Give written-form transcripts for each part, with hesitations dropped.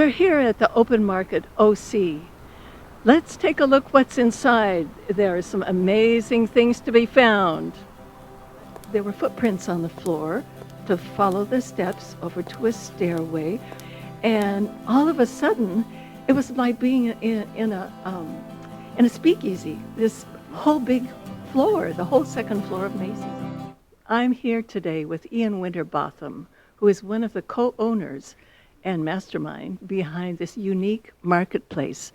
We're here at the open market OC. Let's take a look what's inside. There are some amazing things to be found. There were footprints on the floor to follow the steps over to a stairway, and all of a sudden, it was like being in a speakeasy. This whole big floor, the whole second floor of Macy's. I'm here today with Ian Winterbotham, who is one of the co-owners and mastermind behind this unique marketplace.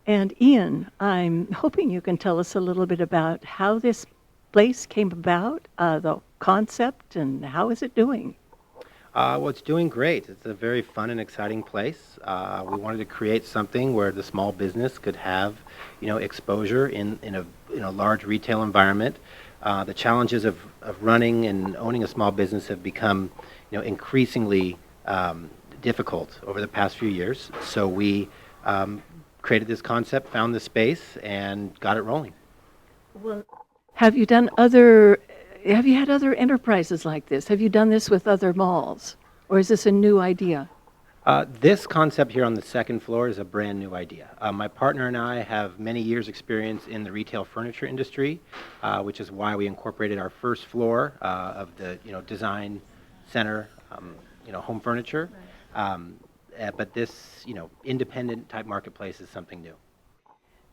And Ian, I'm hoping you can tell us a little bit about how this place came about, the concept, and how is it doing? Well, it's doing great. It's a very fun and exciting place. We wanted to create something where the small business could have, exposure in a large retail environment. The challenges of running and owning a small business have become, increasingly difficult over the past few years. So we created this concept, found the space, and got it rolling. Well, have you had other enterprises like this? Have you done this with other malls? Or is this a new idea? This concept here on the second floor is a brand new idea. My partner and I have many years experience in the retail furniture industry, which is why we incorporated our first floor of the design center, home furniture. But this, independent type marketplace is something new.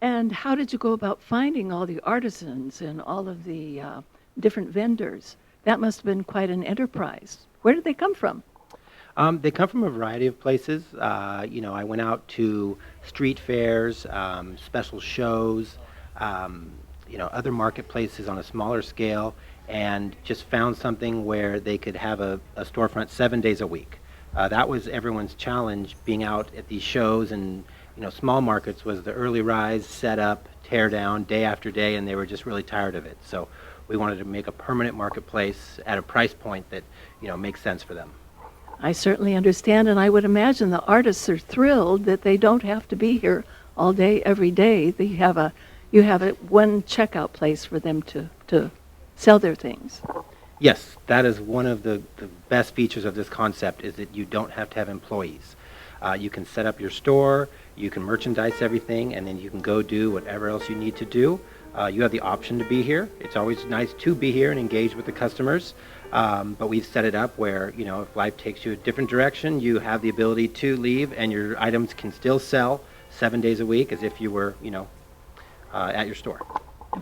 And how did you go about finding all the artisans and all of the different vendors? That must have been quite an enterprise. Where did they come from? They come from a variety of places. I went out to street fairs, special shows, other marketplaces on a smaller scale, and just found something where they could have a storefront 7 days a week. That was everyone's challenge, being out at these shows, and small markets was the early rise, set up, tear down, day after day, and they were just really tired of it. So we wanted to make a permanent marketplace at a price point that makes sense for them. I certainly understand, and I would imagine the artists are thrilled that they don't have to be here all day, every day. You have one checkout place for them to sell their things. Yes, that is one of the best features of this concept, is that you don't have to have employees. You can set up your store, you can merchandise everything, and then you can go do whatever else you need to do. You have the option to be here. It's always nice to be here and engage with the customers. But we've set it up where, if life takes you a different direction, you have the ability to leave and your items can still sell 7 days a week as if you were, at your store.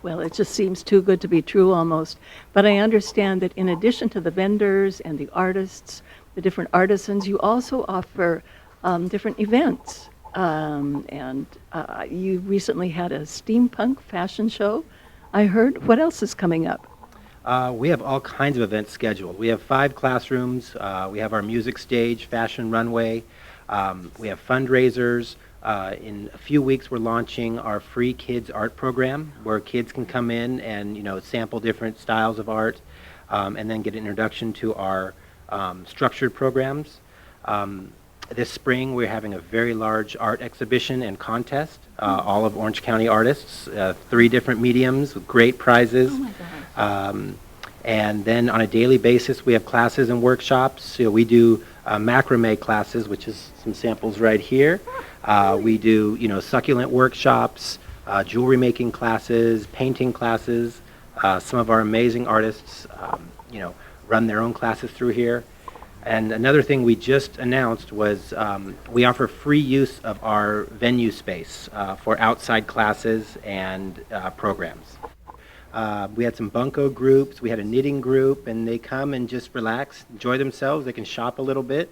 Well, it just seems too good to be true almost. But I understand that in addition to the vendors and the artists, the different artisans, you also offer different events. You recently had a steampunk fashion show, I heard. What else is coming up? We have all kinds of events scheduled. We have 5 classrooms. We have our music stage, fashion runway. We have fundraisers. In a few weeks, we're launching our free kids art program, where kids can come in and sample different styles of art, and then get an introduction to our structured programs. This spring, we're having a very large art exhibition and contest. All of Orange County artists, 3 different mediums with great prizes. Oh my gosh. And then on a daily basis, we have classes and workshops. We do macrame classes, which is some samples right here. We do, succulent workshops, jewelry making classes, painting classes. Some of our amazing artists, run their own classes through here. And another thing we just announced was we offer free use of our venue space for outside classes and programs. We had some bunko groups, we had a knitting group, and they come and just relax, enjoy themselves. They can shop a little bit.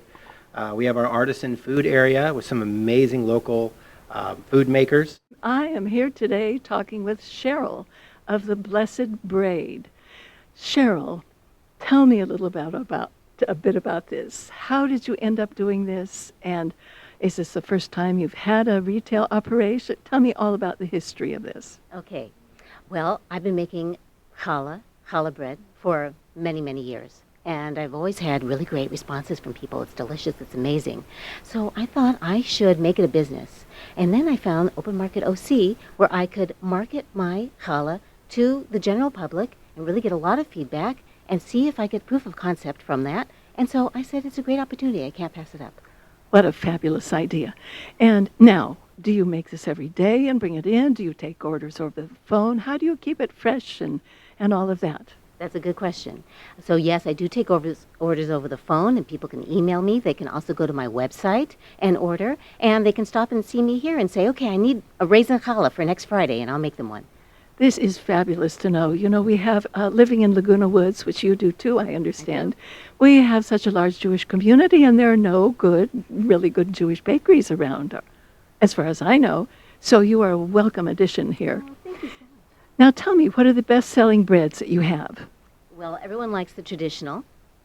We have our artisan food area with some amazing local food makers. I am here today talking with Cheryl of the Blessed Braid. Cheryl, tell me a little a bit about this. How did you end up doing this? And is this the first time you've had a retail operation? Tell me all about the history of this. Okay. Well, I've been making challah bread for many, many years. And I've always had really great responses from people. It's delicious. It's amazing. So I thought I should make it a business. And then I found Open Market OC, where I could market my challah to the general public and really get a lot of feedback and see if I get proof of concept from that. And so I said, it's a great opportunity. I can't pass it up. What a fabulous idea. And now, do you make this every day and bring it in? Do you take orders over the phone? How do you keep it fresh and all of that? That's a good question. So yes, I do take orders over the phone, and people can email me. They can also go to my website and order, and they can stop and see me here and say, okay, I need a raisin challah for next Friday, and I'll make them one. This is fabulous to know. You know, we have, living in Laguna Woods, which you do too, I understand, we have such a large Jewish community, and there are no really good Jewish bakeries around, as far as I know. So you are a welcome addition here. Oh, thank you so much. Now tell me, what are the best-selling breads that you have? Well, everyone likes the traditional,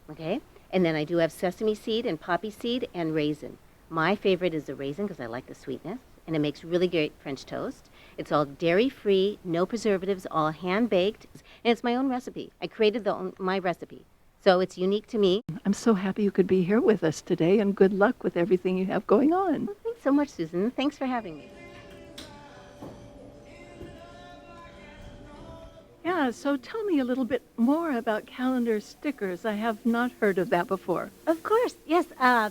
okay? And then I do have sesame seed and poppy seed and raisin. My favorite is the raisin because I like the sweetness, and it makes really great French toast. It's all dairy-free, no preservatives, all hand-baked, and it's my own recipe. I created my recipe, so it's unique to me. I'm so happy you could be here with us today, and good luck with everything you have going on. Well, thanks so much, Susan. Thanks for having me. Yeah, so tell me a little bit more about calendar stickers. I have not heard of that before. Of course, yes.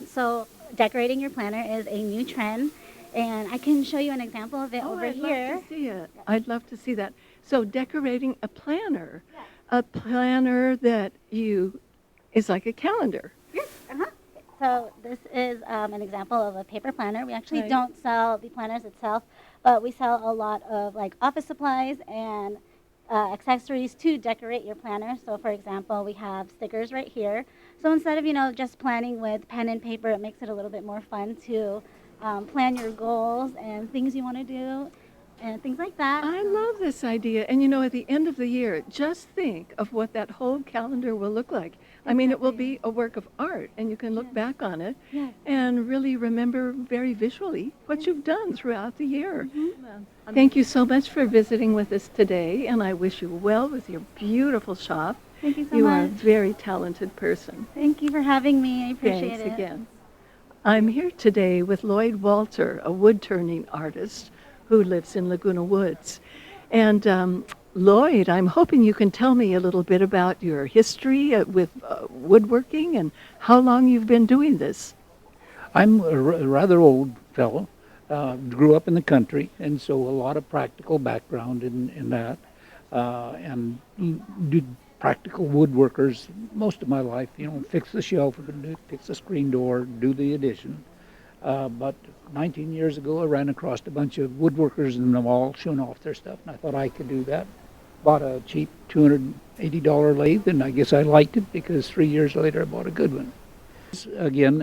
So decorating your planner is a new trend, and I can show you an example of it over I'd here. love to see it. I'd love to see that. So decorating a planner that is like a calendar. Yes. So this is an example of a paper planner. We actually Right. don't sell the planners itself, but we sell a lot of like office supplies and accessories to decorate your planner. So for example, we have stickers right here. So instead of just planning with pen and paper, it makes it a little bit more fun to plan your goals and things you want to do and things like that. I love this idea. And at the end of the year, just think of what that whole calendar will look like. I mean, it will be a work of art, and you can look back on it Yes. and really remember very visually what you've done throughout the year. Mm-hmm. Thank you so much for visiting with us today, and I wish you well with your beautiful shop. Thank you so You are a much. very talented person. Thank you for having me. I appreciate Thanks it. again. I'm here today with Lloyd Walter, a wood-turning artist who lives in Laguna Woods. And Lloyd, I'm hoping you can tell me a little bit about your history with woodworking and how long you've been doing this. I'm a rather old fellow, grew up in the country, and so a lot of practical background in that, and did practical woodworkers most of my life, fix the shelf, fix the screen door, do the addition. But 19 years ago, I ran across a bunch of woodworkers in the mall showing off their stuff, and I thought I could do that. Bought a cheap $280 lathe, and I guess I liked it because 3 years later I bought a good one. Again,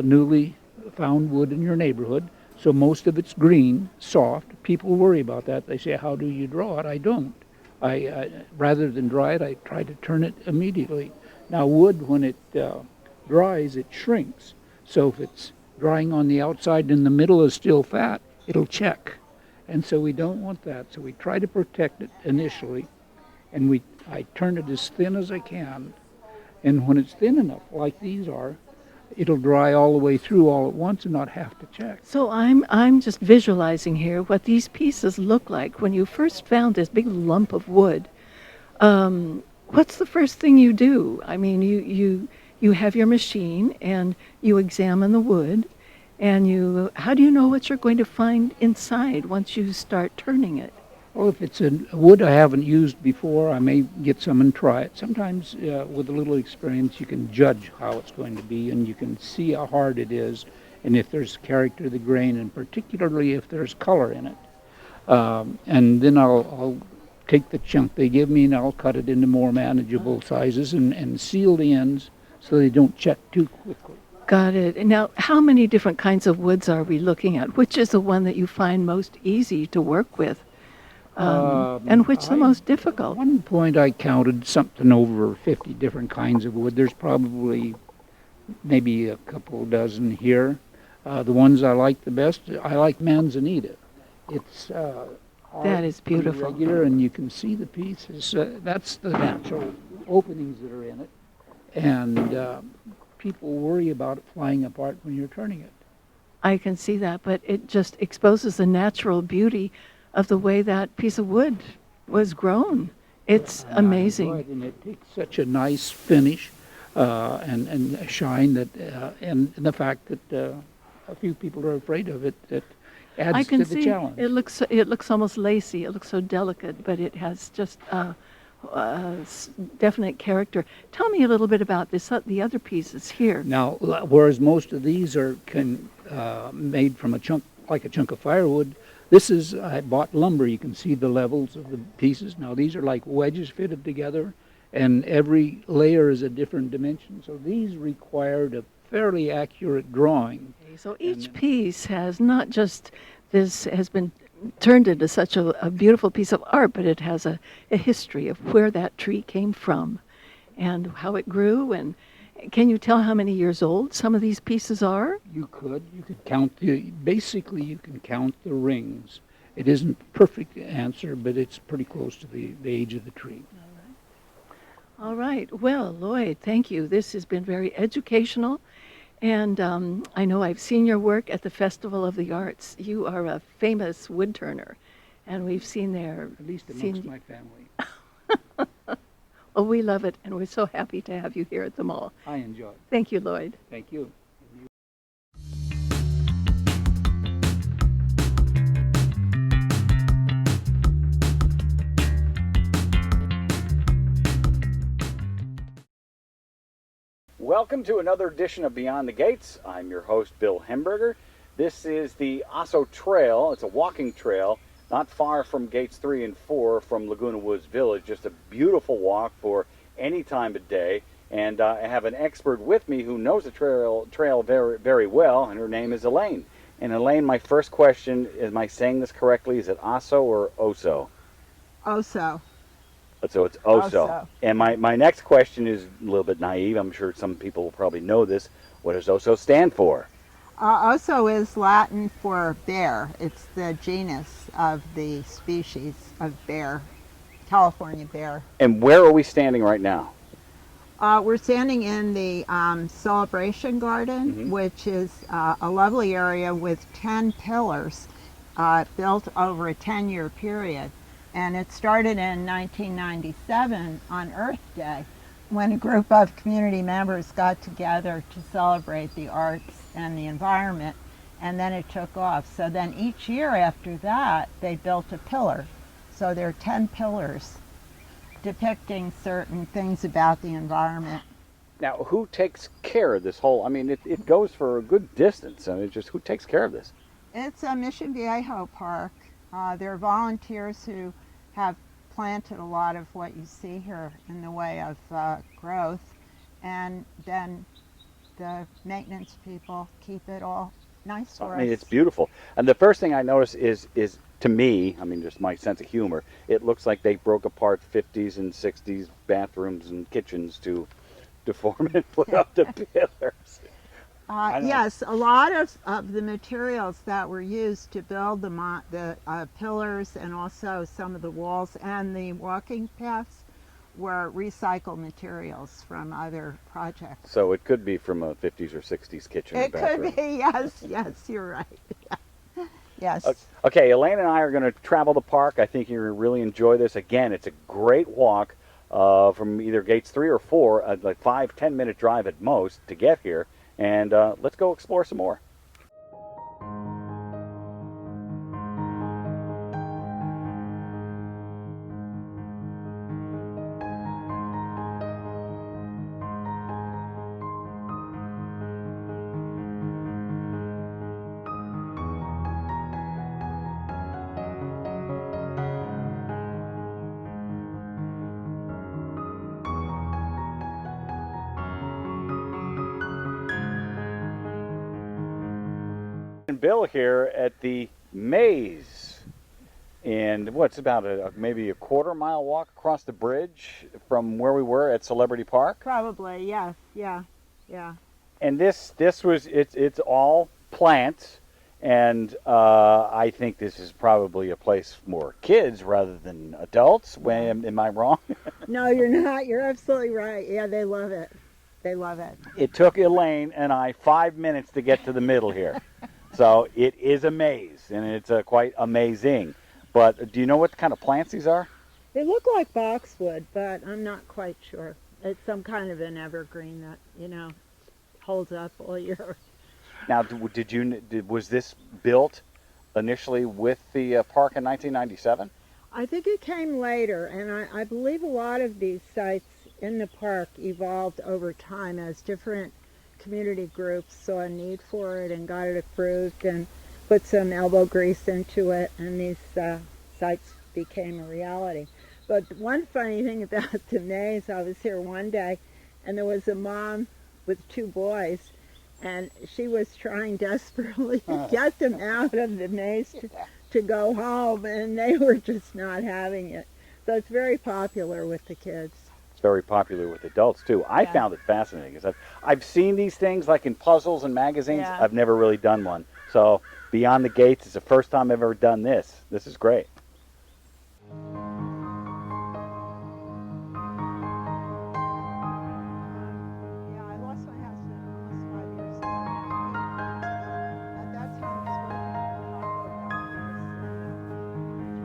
newly found wood in your neighborhood, so most of it's green, soft. People worry about that. They say, how do you draw it? I don't. I rather than dry it, I try to turn it immediately. Now wood, when it dries, it shrinks. So if it's drying on the outside and in the middle is still fat, it'll check. And so we don't want that. So we try to protect it initially, and I turn it as thin as I can. And when it's thin enough, like these are, it'll dry all the way through all at once and not have to check. So I'm just visualizing here what these pieces look like when you first found this big lump of wood. What's the first thing you do? I mean, you have your machine and you examine the wood, and how do you know what you're going to find inside once you start turning it? Well, if it's a wood I haven't used before, I may get some and try it. Sometimes with a little experience, you can judge how it's going to be, and you can see how hard it is, and if there's character to the grain, and particularly if there's color in it. And then I'll take the chunk they give me, and I'll cut it into more manageable sizes and seal the ends so they don't check too quickly. Got it. And now, how many different kinds of woods are we looking at? Which is the one that you find most easy to work with? And which the most difficult? At one point I counted something over 50 different kinds of wood. There's probably maybe a couple dozen here. The ones I like the best, I like manzanita. It's That is beautiful. regular, and you can see the pieces. That's the natural openings that are in it. And people worry about it flying apart when you're turning it. I can see that, but it just exposes the natural beauty of the way that piece of wood was grown. It's And I amazing. enjoy it, and it takes such a nice finish and a shine that, and the fact that a few people are afraid of it, it adds I can to the see challenge. it looks almost lacy. It looks so delicate, but it has just definite character. Tell me a little bit about this. The other pieces here. Now, whereas most of these are made from a chunk, like a chunk of firewood, this is, I bought lumber. You can see the levels of the pieces. Now, these are like wedges fitted together, and every layer is a different dimension. So these required a fairly accurate drawing. Okay, so each piece has not just this has been turned into such a beautiful piece of art, but it has a history of where that tree came from and how it grew. And can you tell how many years old some of these pieces are? You could count basically you can count the rings. It isn't a perfect answer, but it's pretty close to the age of the tree. All right. Well, Lloyd, thank you. This has been very educational. And I know I've seen your work at the Festival of the Arts. You are a famous wood turner, and we've seen there. At least amongst my family. Oh, we love it, and we're so happy to have you here at the mall. I enjoy it. Thank you, Lloyd. Thank you. Welcome to another edition of Beyond the Gates. I'm your host, Bill Hemberger. This is the Osso Trail. It's a walking trail not far from Gates 3 and 4 from Laguna Woods Village. Just a beautiful walk for any time of day. And I have an expert with me who knows the trail very, very well, and her name is Elaine. And Elaine, my first question, am I saying this correctly? Is it Osso or Osso? Osso. So it's Osso. Osso. And my next question is a little bit naive. I'm sure some people will probably know this. What does Osso stand for? Osso is Latin for bear. It's the genus of the species of bear, California bear. And where are we standing right now? We're standing in the Celebration Garden, which is a lovely area with 10 pillars built over a 10-year period. And it started in 1997 on Earth Day, when a group of community members got together to celebrate the arts and the environment, and then it took off. So then each year after that, they built a pillar. So there are 10 pillars depicting certain things about the environment. Now, who takes care of this whole, I mean, it goes for a good distance. I mean, just who takes care of this? It's a Mission Viejo Park. There are volunteers who have planted a lot of what you see here in the way of growth, and then the maintenance people keep it all nice for us. I mean, it's beautiful. And the first thing I notice is to me, I mean, just my sense of humor, it looks like they broke apart 50s and 60s bathrooms and kitchens to form and put up the pillars. Yes, a lot of the materials that were used to build the pillars and also some of the walls and the walking paths were recycled materials from other projects. So it could be from a 50s or 60s kitchen or It bathroom. could be, yes, you're right. Yes. Okay, Elaine and I are going to travel the park. I think you're going to really enjoy this. Again, it's a great walk from either Gates 3 or 4, like 5-10 minute drive at most to get here. And let's go explore some more. Bill here at the maze, and what's about maybe a quarter-mile walk across the bridge from where we were at Celebrity Park. Probably, yes, yeah. And this was it's all plants, and I think this is probably a place for kids rather than adults. Am I wrong? No, you're not. You're absolutely right. Yeah, they love it. They love it. It took Elaine and I 5 minutes to get to the middle here. So it is a maze, and it's quite amazing. But do you know what kind of plants these are? They look like boxwood, but I'm not quite sure. It's some kind of an evergreen that, holds up all year. Now, was this built initially with the park in 1997? I think it came later, and I believe a lot of these sites in the park evolved over time as different community groups saw a need for it and got it approved and put some elbow grease into it, and these sites became a reality. But one funny thing about the maze, I was here one day, and there was a mom with two boys, and she was trying desperately to get them out of the maze to go home, and they were just not having it. So it's very popular with the kids. It's very popular with adults too. I found it fascinating because I've seen these things like in puzzles and magazines. Yeah. I've never really done one. So Beyond the Gates is the first time I've ever done this. This is great. Yeah, I lost my husband almost 5 years ago. At that time, I was working in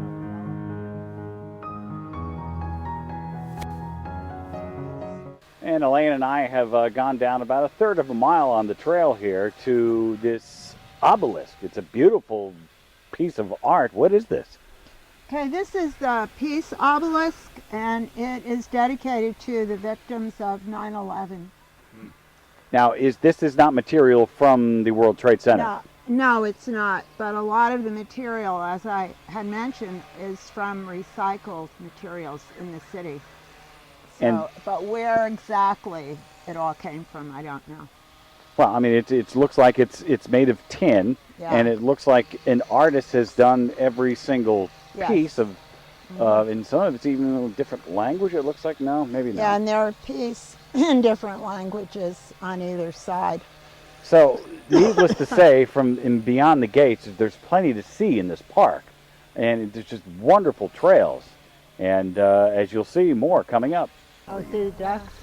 the And Elaine and I have gone down about a third of a mile on the trail here to this obelisk. It's a beautiful piece of art. What is this? Okay, this is the Peace Obelisk, and it is dedicated to the victims of 9/11. Now, this is not material from the World Trade Center? No, it's not. But a lot of the material, as I had mentioned, is from recycled materials in the city. So, but where exactly it all came from, I don't know. Well, I mean, it looks like it's made of tin, and it looks like an artist has done every single piece of, and some of it's even in a different language. It looks like maybe not. Yeah, and there are pieces in different languages on either side. So, needless to say, from Beyond the Gates, there's plenty to see in this park, and there's just wonderful trails, and as you'll see, more coming up. Oh, see the ducks,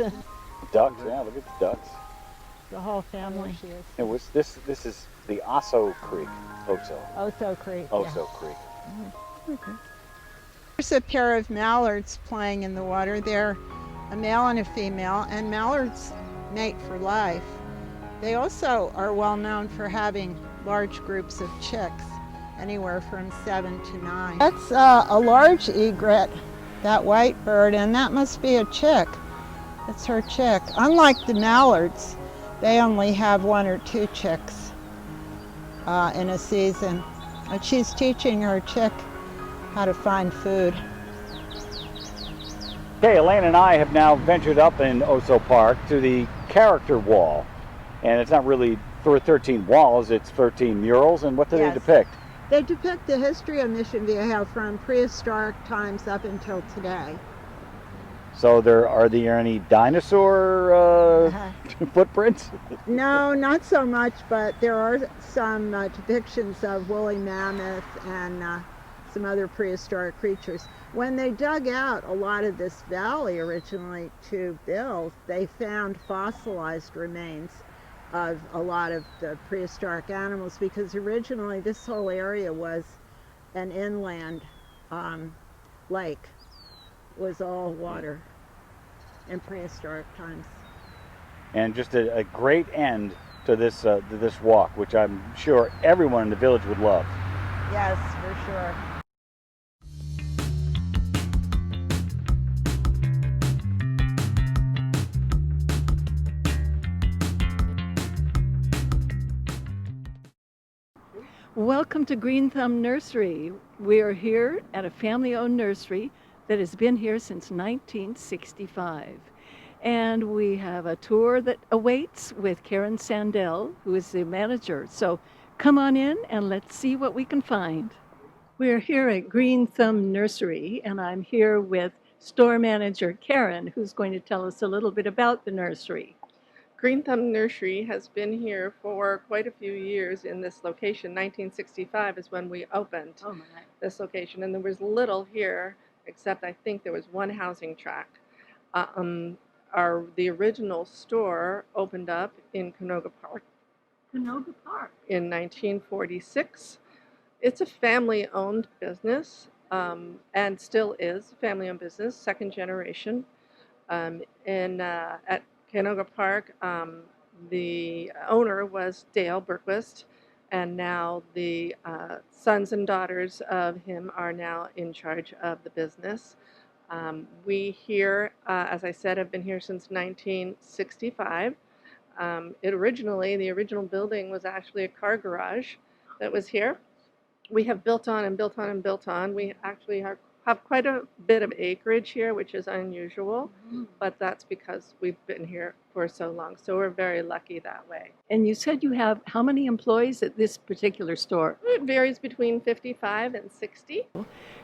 Ducks, yeah, look at the ducks. the whole family. It was this is the Osso Creek, Osso Creek. Osso Creek. Okay. There's a pair of mallards playing in the water. They're a male and a female, and mallards mate for life. They also are well known for having large groups of chicks, anywhere from 7 to 9. That's a large egret, that white bird, and that must be a chick. It's her chick. Unlike the mallards, they only have 1 or 2 chicks in a season. And she's teaching her chick how to find food. Okay, Elaine and I have now ventured up in Osso Park to the character wall. And it's not really 13 walls, it's 13 murals. And what do they depict? They depict the history of Mission Vieja from prehistoric times up until today. So are there any dinosaur footprints? No, not so much, but there are some depictions of woolly mammoth and some other prehistoric creatures. When they dug out a lot of this valley originally to build, they found fossilized remains of a lot of the prehistoric animals, because originally this whole area was an inland lake, was all water in prehistoric times. And just a great end to this walk, which I'm sure everyone in the village would love. Yes, for sure. Welcome to Green Thumb Nursery. We are here at a family-owned nursery that has been here since 1965. And we have a tour that awaits with Karen Sandell, who is the manager. So come on in and let's see what we can find. We're here at Green Thumb Nursery, and I'm here with store manager Karen, who's going to tell us a little bit about the nursery. Green Thumb Nursery has been here for quite a few years in this location. 1965 is when we opened this location, and there was little here except I think there was one housing tract. The original store opened up in Canoga Park. Canoga Park. In 1946. It's a family-owned business, and still is a family-owned business, second generation. At Canoga Park, The owner was Dale Berquist, and now the sons and daughters of him are now in charge of the business. We here, as I said, have been here since 1965. The original building was actually a car garage that was here. We have built on and built on and built on. We actually have quite a bit of acreage here, which is unusual, but that's because we've been here for so long. So we're very lucky that way. And you said you have how many employees at this particular store? It varies between 55 and 60.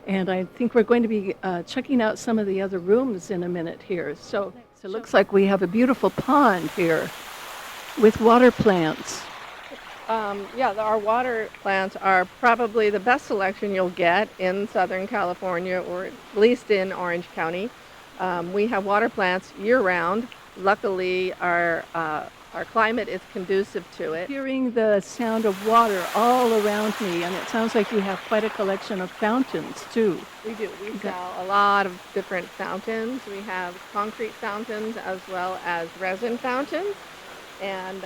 And I think we're going to be checking out some of the other rooms in a minute here. So it looks like we have a beautiful pond here with water plants. Our water plants are probably the best selection you'll get in Southern California, or at least in Orange County. We have water plants year-round. Luckily, our climate is conducive to it. Hearing the sound of water all around me, and it sounds like you have quite a collection of fountains, too. We do. We sell a lot of different fountains. We have concrete fountains as well as resin fountains. And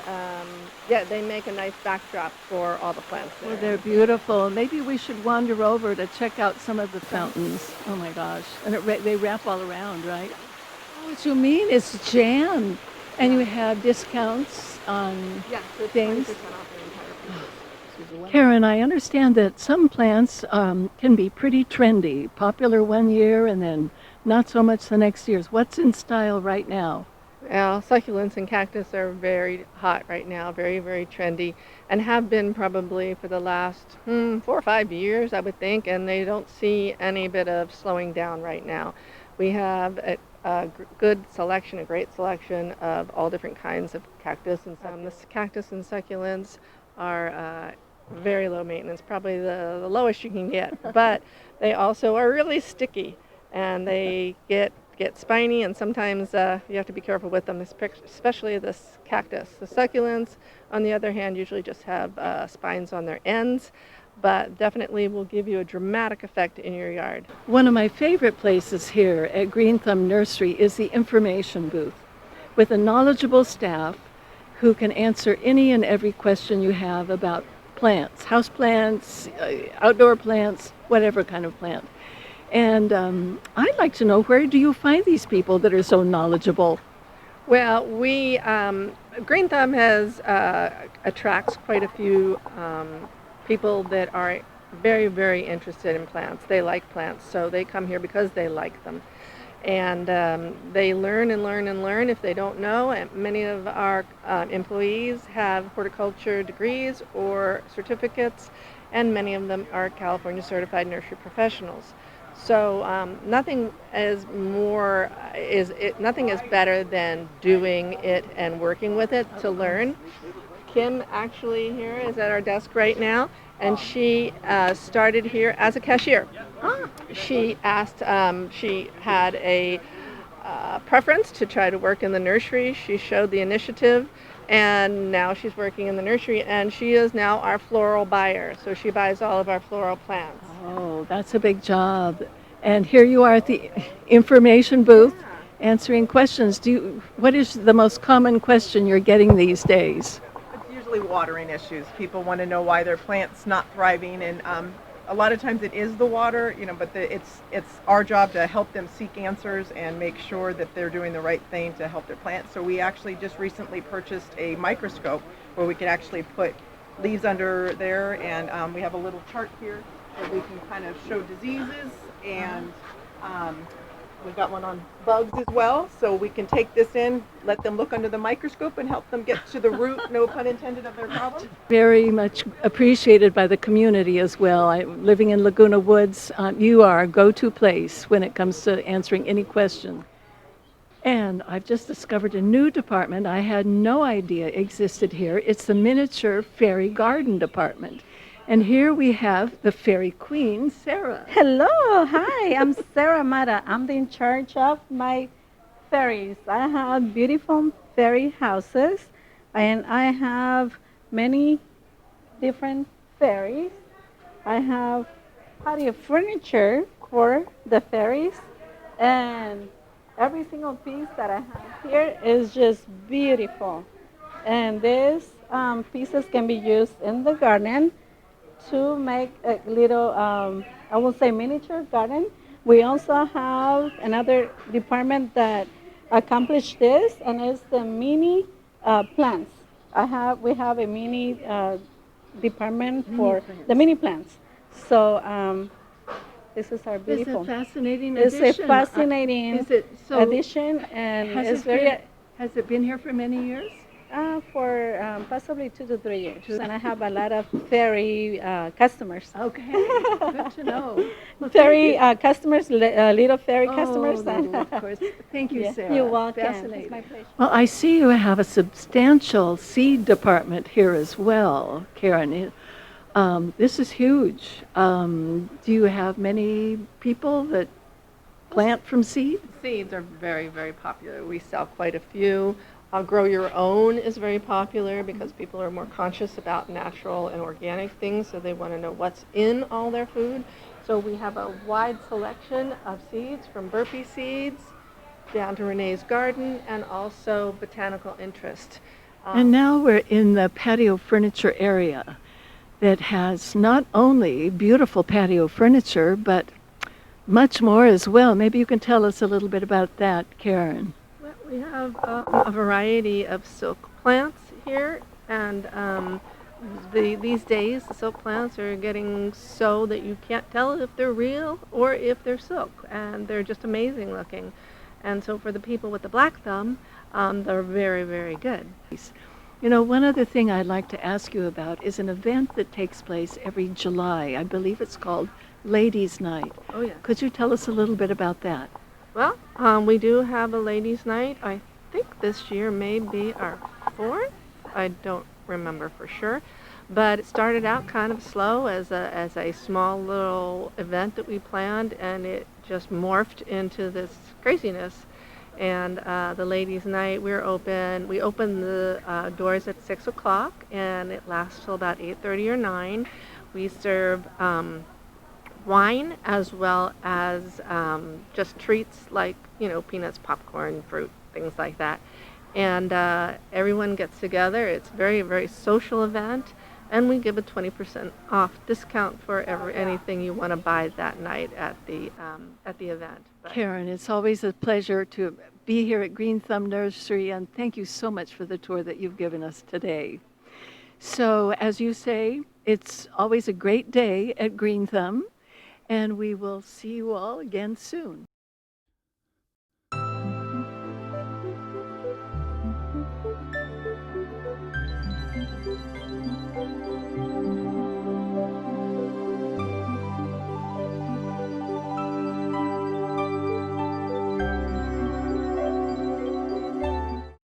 they make a nice backdrop for all the plants there. Well, they're beautiful. Maybe we should wander over to check out some of the fountains. Oh my gosh. And they wrap all around, right? Oh, what you mean? It's jammed. And you have discounts on things. 20% off the entire piece. Karen, I understand that some plants can be pretty trendy, popular one year and then not so much the next year's. What's in style right now? Well, succulents and cactus are very hot right now, very, very trendy, and have been probably for the last 4 or 5 years, I would think, and they don't see any bit of slowing down right now. We have a good selection, a great selection of all different kinds of cactus, and the cactus and succulents are very low maintenance, probably the lowest you can get, but they also are really sticky, and they get spiny, and sometimes you have to be careful with them, especially this cactus. The succulents, on the other hand, usually just have spines on their ends, but definitely will give you a dramatic effect in your yard. One of my favorite places here at Green Thumb Nursery is the information booth with a knowledgeable staff who can answer any and every question you have about plants, house plants, outdoor plants, whatever kind of plant. And I'd like to know, where do you find these people that are so knowledgeable? Well, Green Thumb attracts quite a few people that are very, very interested in plants. They like plants, so they come here because they like them. And they learn and learn and learn if they don't know. And many of our employees have horticulture degrees or certificates, and many of them are California certified nursery professionals. So nothing is better than doing it and working with it to learn. Kim actually here is at our desk right now, and she started here as a cashier. She she had a preference to try to work in the nursery. She showed the initiative, and now she's working in the nursery, and she is now our floral buyer. So she buys all of our floral plants. Oh, that's a big job. And here you are at the information booth answering questions. What is the most common question you're getting these days? It's usually watering issues. People want to know why their plant's not thriving, and a lot of times it is the water, but it's our job to help them seek answers and make sure that they're doing the right thing to help their plants. So we actually just recently purchased a microscope where we can actually put leaves under there, and we have a little chart here that we can kind of show diseases, and we've got one on bugs as well, so we can take this in, let them look under the microscope and help them get to the root, no pun intended, of their problem. Very much appreciated by the community as well. Living in Laguna Woods, you are a go-to place when it comes to answering any question. And I've just discovered a new department I had no idea existed here. It's the miniature fairy garden department. And here we have the fairy queen, Sarah. Hello, hi, I'm Sarah Mata. I'm in charge of my fairies. I have beautiful fairy houses, and I have many different fairies. I have patio furniture for the fairies, and every single piece that I have here is just beautiful. And these pieces can be used in the garden to make a little, I will say, miniature garden. We also have another department that accomplished this, and it's the mini plants. We have a mini department for the mini plants. So this is our It's beautiful. a fascinating It's addition. a fascinating Is it so? addition, and it's very. Has it been here for many years? For possibly 2 to 3 years. And I have a lot of fairy customers. Okay, good to know. Well, Fairy customers, little fairy customers. little, of course. Thank you, Yeah, Sarah. you're welcome. Fascinating. It's my pleasure. Well, I see you have a substantial seed department here as well, Karen. This is huge. Do you have many people that plant from seed? Seeds are very, very popular. We sell quite a few. Grow your own is very popular because people are more conscious about natural and organic things, so they want to know what's in all their food. So we have a wide selection of seeds, from burpee seeds down to Renee's garden, and also botanical interest. And now we're in the patio furniture area that has not only beautiful patio furniture, but much more as well. Maybe you can tell us a little bit about that, Karen. Well, we have a variety of silk plants here, and these days the silk plants are getting so that you can't tell if they're real or if they're silk, and they're just amazing looking. And so for the people with the black thumb, they're very, very good. You know, one other thing I'd like to ask you about is an event that takes place every July. I believe it's called Ladies' Night. Oh, yeah. Could you tell us a little bit about that? Well, we do have a ladies' night. I think this year may be our 4th. I don't remember for sure. But it started out kind of slow as a small little event that we planned, and it just morphed into this craziness. And the ladies' night, we open the doors at 6 o'clock, and it lasts till about 8:30 or 9. We serve wine as well as just treats like, peanuts, popcorn, fruit, things like that. And everyone gets together. It's a very, very social event. And we give a 20% off discount for anything you want to buy that night at the event. But Karen, it's always a pleasure to be here at Green Thumb Nursery, and thank you so much for the tour that you've given us today. So, as you say, it's always a great day at Green Thumb, and we will see you all again soon.